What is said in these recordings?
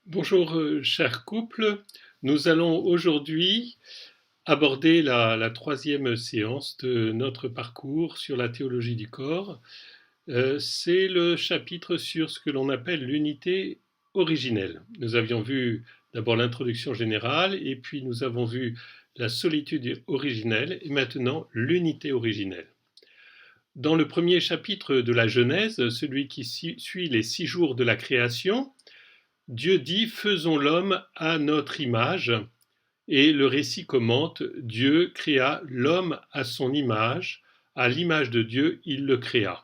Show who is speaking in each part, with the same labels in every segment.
Speaker 1: Bonjour, cher couple. Nous allons aujourd'hui aborder la troisième séance de notre parcours sur la théologie du corps. C'est le chapitre sur ce que l'on appelle l'unité originelle. Nous avions vu d'abord l'introduction générale et puis nous avons vu la solitude originelle et maintenant l'unité originelle. Dans le premier chapitre de la Genèse, celui qui suit les 6 jours de la création, Dieu dit: faisons l'homme à notre image, et le récit commente: Dieu créa l'homme à son image, à l'image de Dieu il le créa.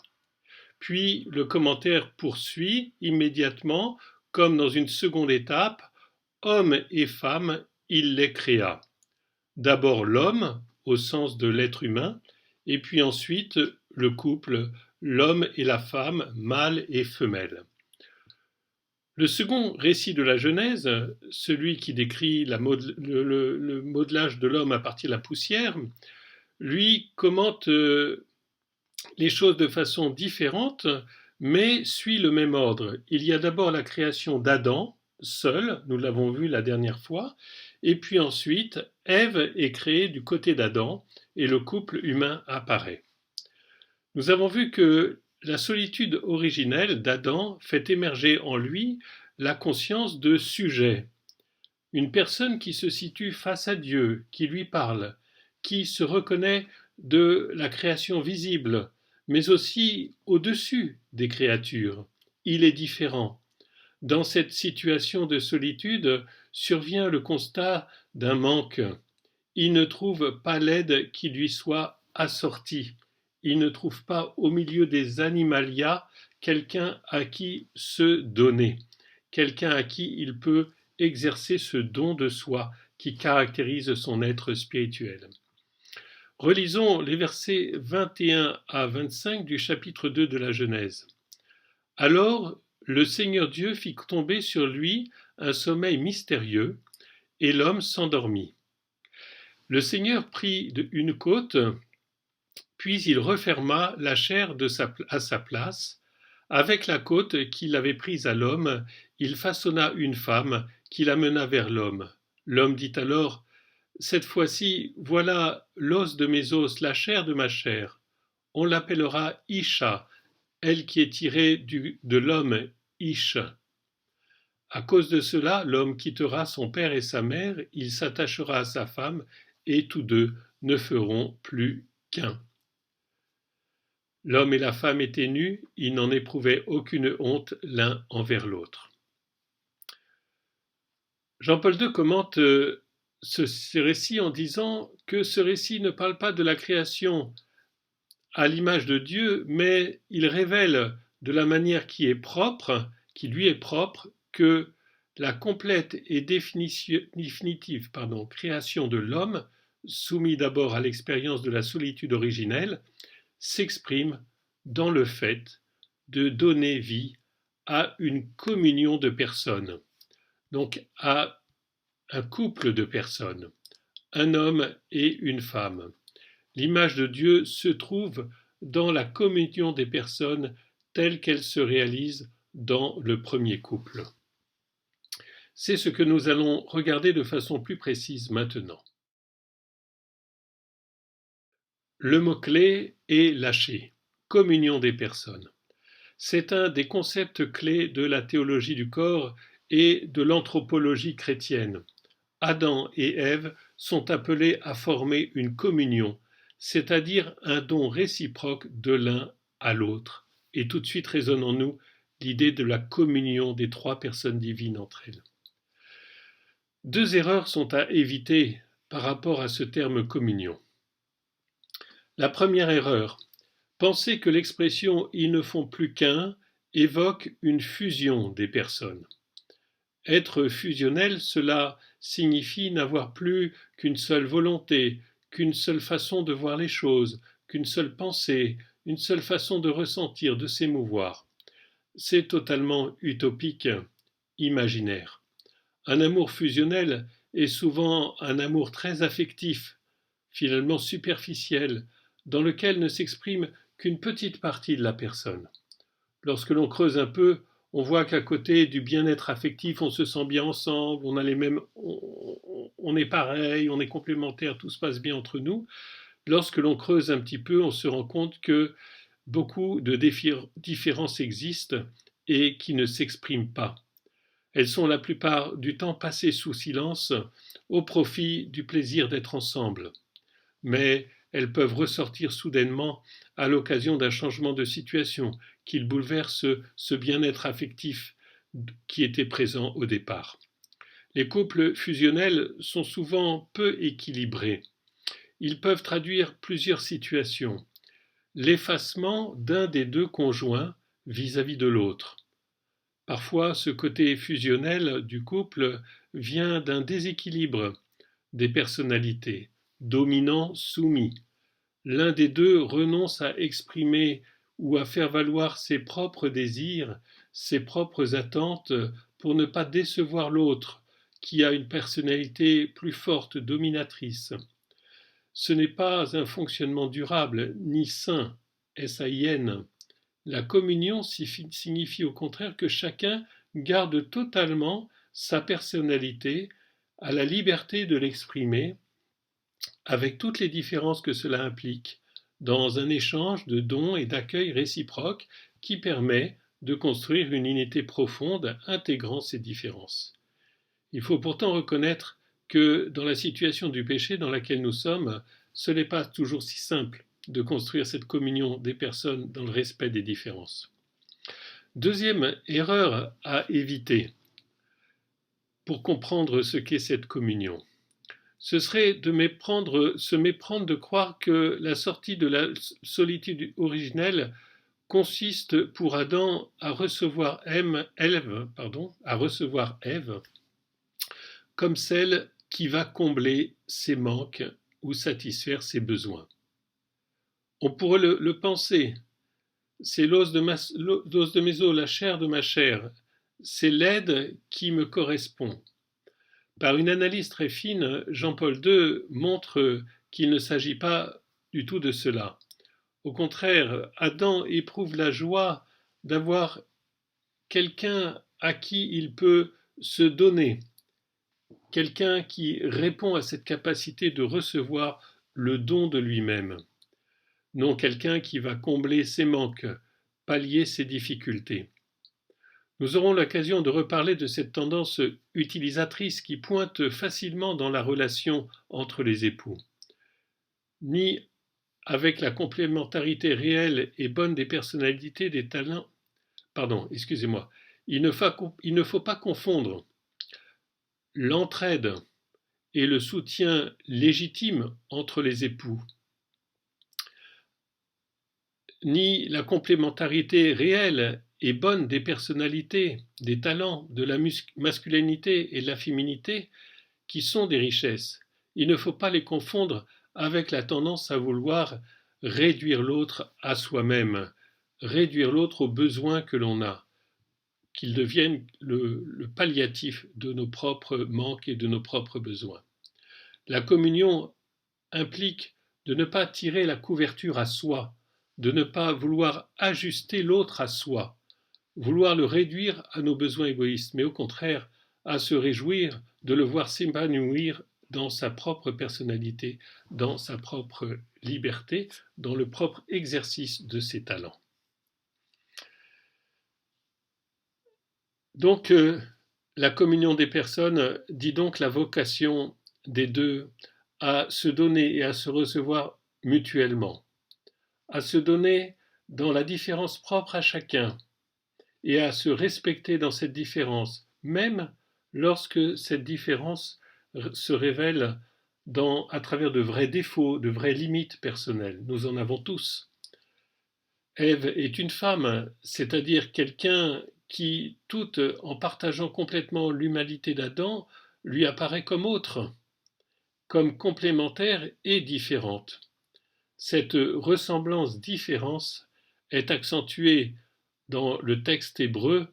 Speaker 1: Puis le commentaire poursuit immédiatement, comme dans une seconde étape: hommes et femmes il les créa. D'abord l'homme, au sens de l'être humain, et puis ensuite le couple, l'homme et la femme, mâle et femelle. Le second récit de la Genèse, celui qui décrit le modelage de l'homme à partir de la poussière, lui commente les choses de façon différente, mais suit le même ordre. Il y a d'abord la création d'Adam, seul, nous l'avons vu la dernière fois, et puis ensuite, Ève est créée du côté d'Adam, et le couple humain apparaît. Nous avons vu que la solitude originelle d'Adam fait émerger en lui la conscience de sujet, une personne qui se situe face à Dieu, qui lui parle, qui se reconnaît de la création visible, mais aussi au-dessus des créatures. Il est différent. Dans cette situation de solitude survient le constat d'un manque. Il ne trouve pas l'aide qui lui soit assortie. Il ne trouve pas au milieu des animalia quelqu'un à qui se donner, quelqu'un à qui il peut exercer ce don de soi qui caractérise son être spirituel. Relisons les versets 21 à 25 du chapitre 2 de la Genèse. Alors le Seigneur Dieu fit tomber sur lui un sommeil mystérieux, et l'homme s'endormit. Le Seigneur prit une côte, puis il referma la chair à sa place. Avec la côte qu'il avait prise à l'homme, il façonna une femme qui l'amena vers l'homme. L'homme dit alors: cette fois-ci, voilà l'os de mes os, la chair de ma chair. On l'appellera Isha, elle qui est tirée de l'homme Ish. À cause de cela, l'homme quittera son père et sa mère, il s'attachera à sa femme, et tous deux ne feront plus qu'un. L'homme et la femme étaient nus, ils n'en éprouvaient aucune honte l'un envers l'autre. Jean-Paul II commente ce récit en disant que ce récit ne parle pas de la création à l'image de Dieu, mais il révèle de la manière qui lui est propre, que la complète et définitive création de l'homme, soumis d'abord à l'expérience de la solitude originelle, s'exprime dans le fait de donner vie à une communion de personnes, donc à un couple de personnes, un homme et une femme. L'image de Dieu se trouve dans la communion des personnes telle qu'elle se réalise dans le premier couple. C'est ce que nous allons regarder de façon plus précise maintenant. Le mot-clé est lâché, communion des personnes. C'est un des concepts clés de la théologie du corps et de l'anthropologie chrétienne. Adam et Ève sont appelés à former une communion, c'est-à-dire un don réciproque de l'un à l'autre. Et tout de suite résonne en nous l'idée de la communion des trois personnes divines entre elles. Deux erreurs sont à éviter par rapport à ce terme communion. La première erreur: penser que l'expression « ils ne font plus qu'un » évoque une fusion des personnes. Être fusionnel, cela signifie n'avoir plus qu'une seule volonté, qu'une seule façon de voir les choses, qu'une seule pensée, une seule façon de ressentir, de s'émouvoir. C'est totalement utopique, imaginaire. Un amour fusionnel est souvent un amour très affectif, finalement superficiel, dans lequel ne s'exprime qu'une petite partie de la personne. Lorsque l'on creuse un peu, On voit qu'à côté du bien-être affectif, on se sent bien ensemble, on a les mêmes, on est pareil, on est complémentaires, tout se passe bien entre nous. Lorsque l'on creuse un petit peu, on se rend compte que beaucoup de différences existent et qui ne s'expriment pas. Elles sont la plupart du temps passées sous silence au profit du plaisir d'être ensemble. Mais elles peuvent ressortir soudainement à l'occasion d'un changement de situation qui bouleverse ce bien-être affectif qui était présent au départ. Les couples fusionnels sont souvent peu équilibrés. Ils peuvent traduire plusieurs situations. L'effacement d'un des deux conjoints vis-à-vis de l'autre. Parfois, ce côté fusionnel du couple vient d'un déséquilibre des personnalités, dominant-soumis. L'un des deux renonce à exprimer ou à faire valoir ses propres désirs, ses propres attentes pour ne pas décevoir l'autre, qui a une personnalité plus forte, dominatrice. Ce n'est pas un fonctionnement durable, ni sain, S-A-I-N. La communion signifie au contraire que chacun garde totalement sa personnalité, a la liberté de l'exprimer, avec toutes les différences que cela implique, dans un échange de dons et d'accueil réciproque qui permet de construire une unité profonde intégrant ces différences. Il faut pourtant reconnaître que dans la situation du péché dans laquelle nous sommes, ce n'est pas toujours si simple de construire cette communion des personnes dans le respect des différences. Deuxième erreur à éviter pour comprendre ce qu'est cette communion. Ce serait se méprendre de croire que la sortie de la solitude originelle consiste pour Adam à recevoir Ève comme celle qui va combler ses manques ou satisfaire ses besoins. On pourrait le penser, c'est l'os de mes os, la chair de ma chair, c'est l'aide qui me correspond. Par une analyse très fine, Jean-Paul II montre qu'il ne s'agit pas du tout de cela. Au contraire, Adam éprouve la joie d'avoir quelqu'un à qui il peut se donner, quelqu'un qui répond à cette capacité de recevoir le don de lui-même, non quelqu'un qui va combler ses manques, pallier ses difficultés. Nous aurons l'occasion de reparler de cette tendance utilisatrice qui pointe facilement dans la relation entre les époux. Ni avec la complémentarité réelle et bonne des personnalités, des talents, il ne faut pas confondre l'entraide et le soutien légitime entre les époux, ni la complémentarité réelle et bonne des personnalités, des talents, de la masculinité et de la féminité, qui sont des richesses. Il ne faut pas les confondre avec la tendance à vouloir réduire l'autre à soi-même, réduire l'autre aux besoins que l'on a, qu'il devienne le palliatif de nos propres manques et de nos propres besoins. La communion implique de ne pas tirer la couverture à soi, de ne pas vouloir ajuster l'autre à soi, vouloir le réduire à nos besoins égoïstes, mais au contraire à se réjouir de le voir s'épanouir dans sa propre personnalité, dans sa propre liberté, dans le propre exercice de ses talents. Donc, la communion des personnes dit donc la vocation des deux à se donner et à se recevoir mutuellement, à se donner dans la différence propre à chacun et à se respecter dans cette différence, même lorsque cette différence se révèle à travers de vrais défauts, de vraies limites personnelles. Nous en avons tous. Ève est une femme, c'est-à-dire quelqu'un qui, tout en partageant complètement l'humanité d'Adam, lui apparaît comme autre, comme complémentaire et différente. Cette ressemblance-différence est accentuée dans le texte hébreu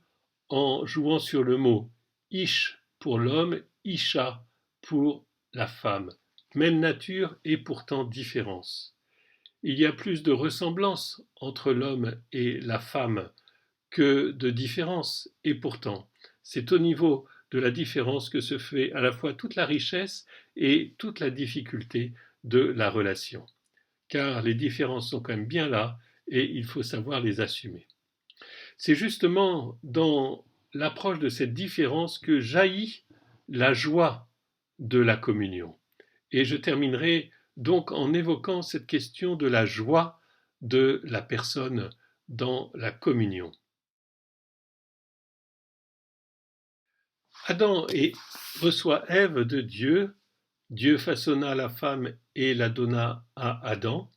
Speaker 1: en jouant sur le mot ish pour l'homme, isha pour la femme. Même nature et pourtant différence. Il y a plus de ressemblance entre l'homme et la femme que de différence. Et pourtant, c'est au niveau de la différence que se fait à la fois toute la richesse et toute la difficulté de la relation. Car les différences sont quand même bien là et il faut savoir les assumer. C'est justement dans l'approche de cette différence que jaillit la joie de la communion. Et je terminerai donc en évoquant cette question de la joie de la personne dans la communion. Adam reçoit Ève de Dieu. Dieu façonna la femme et la donna à Adam.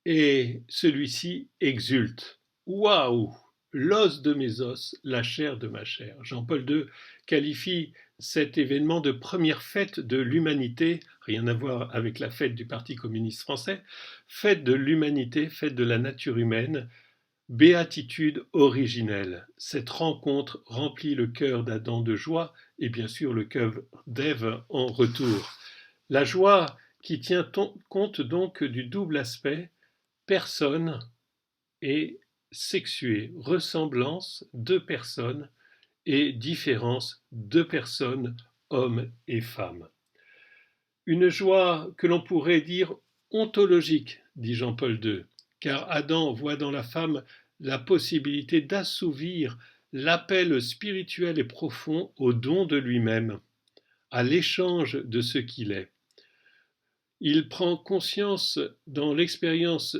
Speaker 1: Et celui-ci exulte. Waouh! L'os de mes os, la chair de ma chair. Jean-Paul II qualifie cet événement de première fête de l'humanité, rien à voir avec la fête du Parti communiste français, fête de l'humanité, fête de la nature humaine, béatitude originelle. Cette rencontre remplit le cœur d'Adam de joie et bien sûr le cœur d'Ève en retour. La joie qui tient compte donc du double aspect personne et sexuée, ressemblance de personnes et différence de personnes, hommes et femmes. Une joie que l'on pourrait dire ontologique, dit Jean-Paul II, car Adam voit dans la femme la possibilité d'assouvir l'appel spirituel et profond au don de lui-même, à l'échange de ce qu'il est. Il prend conscience dans l'expérience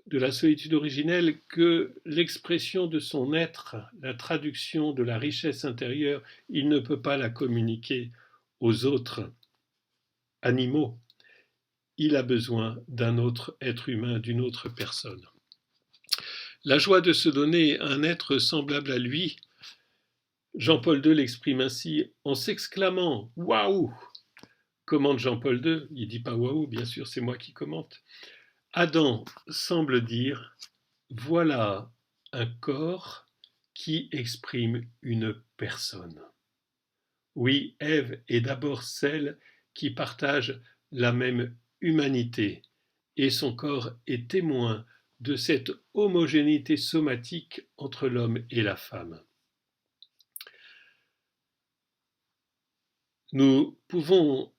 Speaker 1: de la solitude originelle que l'expression de son être, la traduction de la richesse intérieure, il ne peut pas la communiquer aux autres animaux. Il a besoin d'un autre être humain, d'une autre personne. La joie de se donner un être semblable à lui, Jean-Paul II l'exprime ainsi en s'exclamant « Waouh !» commente Jean-Paul II, il ne dit pas « Waouh », bien sûr, c'est moi qui commente. Adam semble dire « Voilà un corps qui exprime une personne ». Oui, Ève est d'abord celle qui partage la même humanité et son corps est témoin de cette homogénéité somatique entre l'homme et la femme. Nous pouvons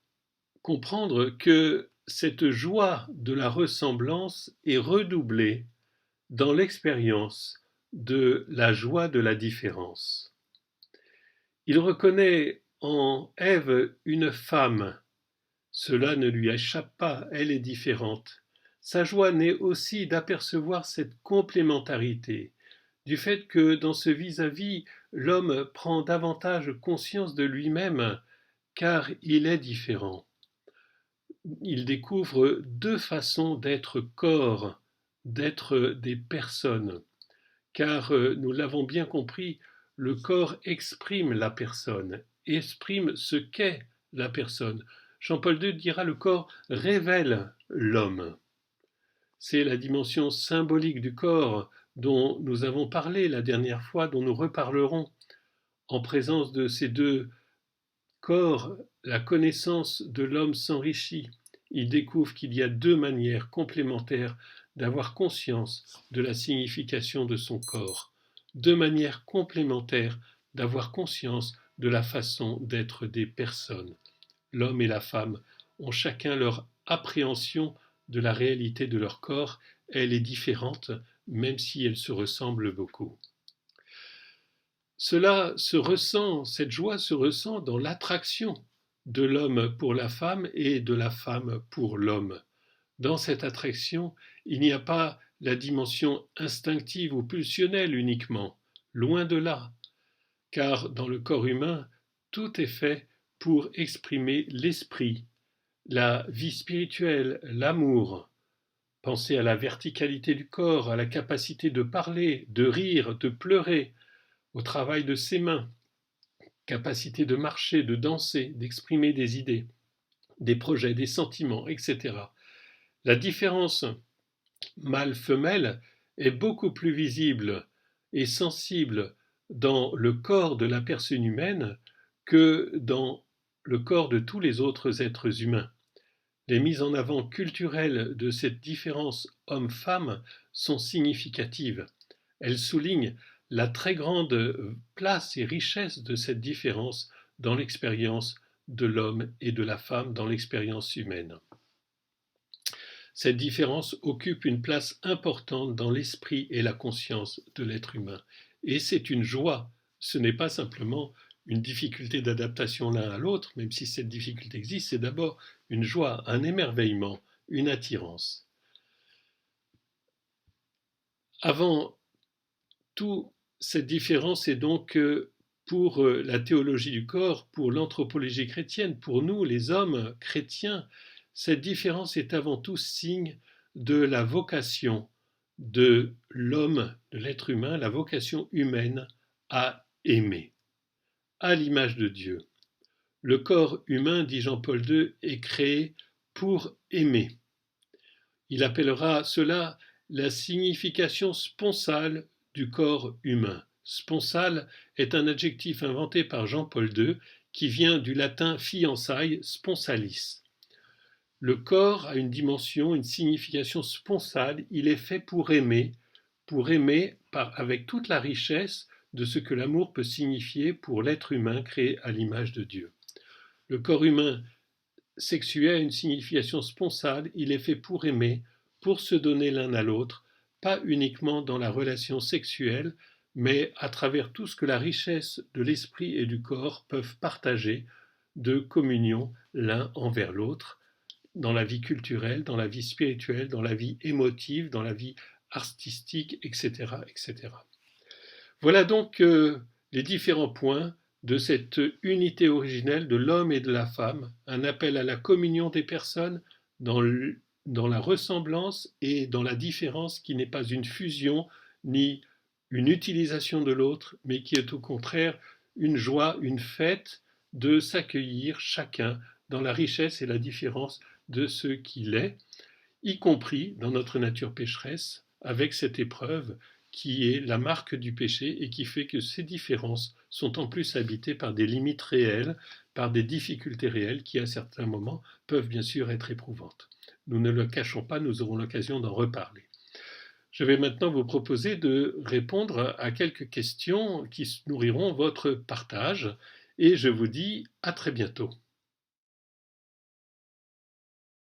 Speaker 1: comprendre que cette joie de la ressemblance est redoublée dans l'expérience de la joie de la différence. Il reconnaît en Ève une femme. Cela ne lui échappe pas, elle est différente. Sa joie naît aussi d'apercevoir cette complémentarité, du fait que dans ce vis-à-vis, l'homme prend davantage conscience de lui-même, car il est différent. Il découvre deux façons d'être corps, d'être des personnes, car nous l'avons bien compris, le corps exprime la personne, exprime ce qu'est la personne. Jean-Paul II dira le corps révèle l'homme. C'est la dimension symbolique du corps dont nous avons parlé la dernière fois, dont nous reparlerons. En présence de ces deux corps, la connaissance de l'homme s'enrichit. Il découvre qu'il y a deux manières complémentaires d'avoir conscience de la signification de son corps, deux manières complémentaires d'avoir conscience de la façon d'être des personnes. L'homme et la femme ont chacun leur appréhension de la réalité de leur corps, elle est différente, même si elle se ressemble beaucoup. Cela se ressent, cette joie se ressent dans l'attraction de l'homme pour la femme et de la femme pour l'homme. Dans cette attraction, il n'y a pas la dimension instinctive ou pulsionnelle uniquement, loin de là, car dans le corps humain, tout est fait pour exprimer l'esprit, la vie spirituelle, l'amour. Pensez à la verticalité du corps, à la capacité de parler, de rire, de pleurer, au travail de ses mains, capacité de marcher, de danser, d'exprimer des idées, des projets, des sentiments, etc. La différence mâle-femelle est beaucoup plus visible et sensible dans le corps de la personne humaine que dans le corps de tous les autres êtres humains. Les mises en avant culturelles de cette différence homme-femme sont significatives. Elles soulignent la très grande place et richesse de cette différence dans l'expérience de l'homme et de la femme, dans l'expérience humaine. Cette différence occupe une place importante dans l'esprit et la conscience de l'être humain. Et c'est une joie, ce n'est pas simplement une difficulté d'adaptation l'un à l'autre, même si cette difficulté existe, c'est d'abord une joie, un émerveillement, une attirance. Avant tout, cette différence est donc pour la théologie du corps, pour l'anthropologie chrétienne, pour nous les hommes chrétiens, cette différence est avant tout signe de la vocation de l'homme, de l'être humain, la vocation humaine à aimer, à l'image de Dieu. Le corps humain, dit Jean-Paul II, est créé pour aimer. Il appellera cela la signification sponsale du corps humain. Sponsale est un adjectif inventé par Jean-Paul II qui vient du latin fiançailles, sponsalis. Le corps a une dimension, une signification sponsale, il est fait pour aimer avec toute la richesse de ce que l'amour peut signifier pour l'être humain créé à l'image de Dieu. Le corps humain sexué a une signification sponsale, il est fait pour aimer, pour se donner l'un à l'autre, pas uniquement dans la relation sexuelle, mais à travers tout ce que la richesse de l'esprit et du corps peuvent partager de communion l'un envers l'autre, dans la vie culturelle, dans la vie spirituelle, dans la vie émotive, dans la vie artistique, etc. etc. Voilà donc les différents points de cette unité originelle de l'homme et de la femme, un appel à la communion des personnes dans la ressemblance et dans la différence qui n'est pas une fusion ni une utilisation de l'autre, mais qui est au contraire une joie, une fête de s'accueillir chacun dans la richesse et la différence de ce qu'il est, y compris dans notre nature pécheresse, avec cette épreuve qui est la marque du péché et qui fait que ces différences sont en plus habitées par des limites réelles, par des difficultés réelles qui à certains moments peuvent bien sûr être éprouvantes. Nous ne le cachons pas, nous aurons l'occasion d'en reparler. Je vais maintenant vous proposer de répondre à quelques questions qui nourriront votre partage et je vous dis à très bientôt.